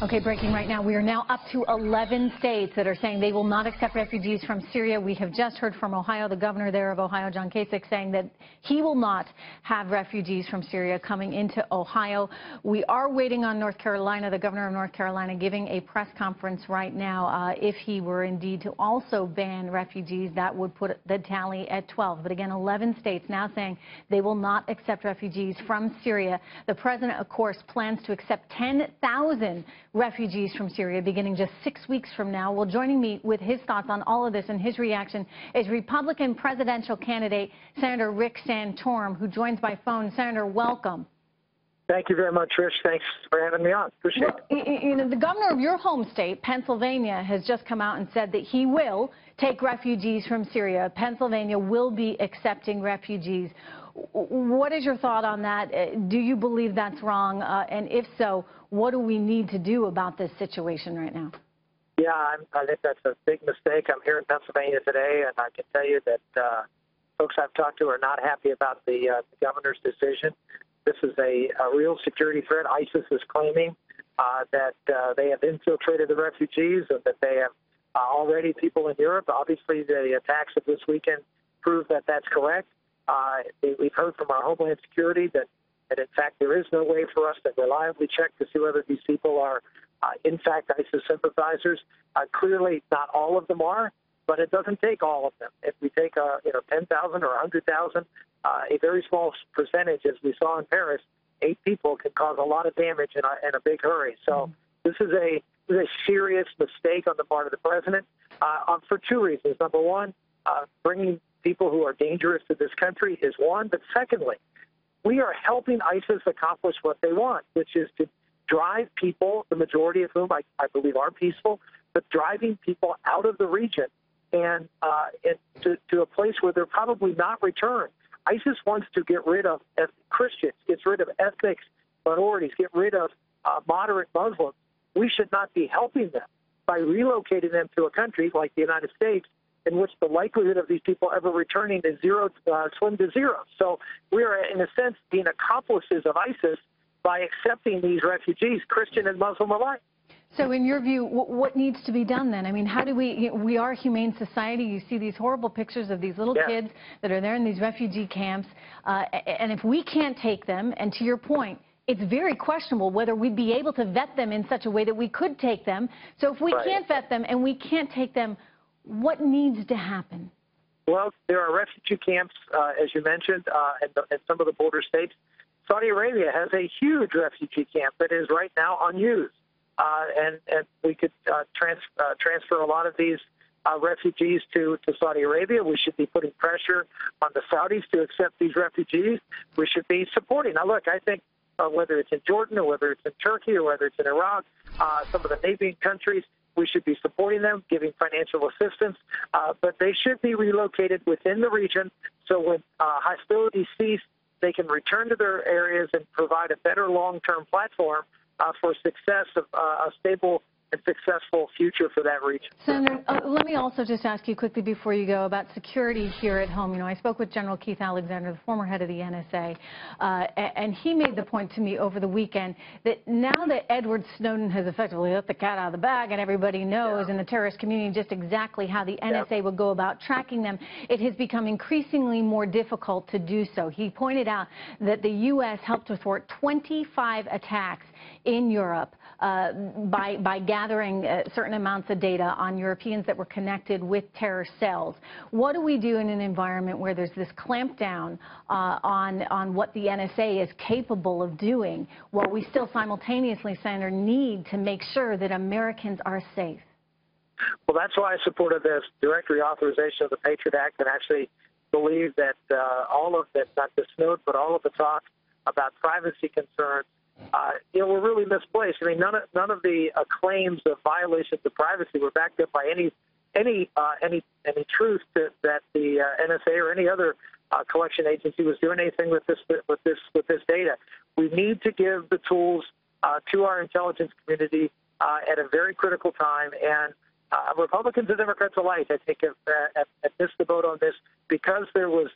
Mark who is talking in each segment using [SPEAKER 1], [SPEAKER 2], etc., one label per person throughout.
[SPEAKER 1] Okay, breaking right now. We are now up to 11 states that are saying they will not accept refugees from Syria. We have just heard from Ohio, the governor there of Ohio, John Kasich, saying that he will not have refugees from Syria coming into Ohio. We are waiting on North Carolina, the governor of North Carolina giving a press conference right now. If he were indeed to also ban refugees, that would put the tally at 12. But again, 11 states now saying they will not accept refugees from Syria. The president, of course, plans to accept 10,000 refugees from Syria beginning just 6 weeks from now. Well, joining me with his thoughts on all of this and his reaction is Republican presidential candidate Senator Rick Santorum, who joins by phone. Senator, welcome.
[SPEAKER 2] Thank you very much, Trish. Thanks for having me on. Appreciate it.
[SPEAKER 1] You know, the governor of your home state, Pennsylvania, has just come out and said that he will take refugees from Syria. Pennsylvania will be accepting refugees. What is your thought on that? Do you believe that's wrong? And if so, what do we need to do about this situation right now?
[SPEAKER 2] Yeah, I think that's a big mistake. I'm here in Pennsylvania today, and I can tell you that folks I've talked to are not happy about the governor's decision. This is a real security threat. ISIS is claiming that they have infiltrated the refugees and that they have already people in Europe. Obviously, the attacks of this weekend prove that that's correct. We've heard from our Homeland Security that in fact there is no way for us to reliably check to see whether these people are in fact ISIS sympathizers. Clearly, not all of them are, but it doesn't take all of them. If we take 10,000 or 100,000, a very small percentage, as we saw in Paris, 8 people can cause a lot of damage in a big hurry. So this is a serious mistake on the part of the president for 2 reasons. Number one, bringing people who are dangerous to this country is one, but secondly, we are helping ISIS accomplish what they want, which is to drive people, the majority of whom I believe are peaceful, but driving people out of the region and to a place where they're probably not returned. ISIS wants to get rid of Christians, gets rid of ethnic minorities, get rid of moderate Muslims. We should not be helping them by relocating them to a country like the United States, in which the likelihood of these people ever returning is slim to zero. So we are, in a sense, being accomplices of ISIS by accepting these refugees, Christian and Muslim alike.
[SPEAKER 1] So in your view, what needs to be done then? I mean, how do we are a humane society. You see these horrible pictures of these little kids that are there in these refugee camps. And if we can't take them, and to your point, it's very questionable whether we'd be able to vet them in such a way that we could take them. So if we can't vet them and we can't take them, what needs to happen?
[SPEAKER 2] Well, there are refugee camps, as you mentioned, in some of the border states. Saudi Arabia has a huge refugee camp that is right now unused. And we could transfer a lot of these refugees to Saudi Arabia. We should be putting pressure on the Saudis to accept these refugees. We should be supporting. Now, look, I think whether it's in Jordan or whether it's in Turkey or whether it's in Iraq, some of the neighboring countries, we should be supporting them, giving financial assistance, but they should be relocated within the region so when hostilities cease, they can return to their areas and provide a better long-term platform for success of a stable and successful future for that region.
[SPEAKER 1] Senator, let me also just ask you quickly before you go about security here at home. You know, I spoke with General Keith Alexander, the former head of the NSA, and he made the point to me over the weekend that now that Edward Snowden has effectively let the cat out of the bag and everybody knows in the terrorist community just exactly how the NSA would go about tracking them, it has become increasingly more difficult to do so. He pointed out that the U.S. helped to thwart 25 attacks in Europe by gathering certain amounts of data on Europeans that were connected with terror cells. What do we do in an environment where there's this clampdown on what the NSA is capable of doing, while we still simultaneously, Senator, need to make sure that Americans are safe?
[SPEAKER 2] Well, that's why I supported this direct reauthorization of the Patriot Act and actually believe that all of this, not just Snowden, but all of the talk about privacy concerns, were really misplaced. I mean, none of the claims of violations of privacy were backed up by any truth that the NSA or any other collection agency was doing anything with this data. We need to give the tools to our intelligence community at a very critical time, and Republicans and Democrats alike, I think, have missed the boat on this because there was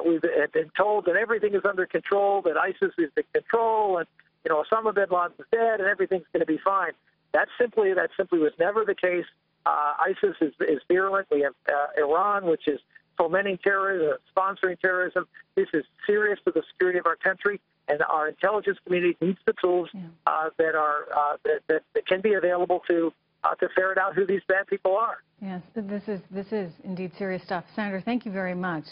[SPEAKER 2] we've been told that everything is under control, that ISIS is in control, and Osama bin Laden is dead and everything's going to be fine. That simply was never the case. ISIS is virulent. We have Iran, which is fomenting terrorism, sponsoring terrorism. This is serious to the security of our country, and our intelligence community needs the tools that can be available to ferret out who these bad people are.
[SPEAKER 1] Yes, this is indeed serious stuff. Senator, thank you very much.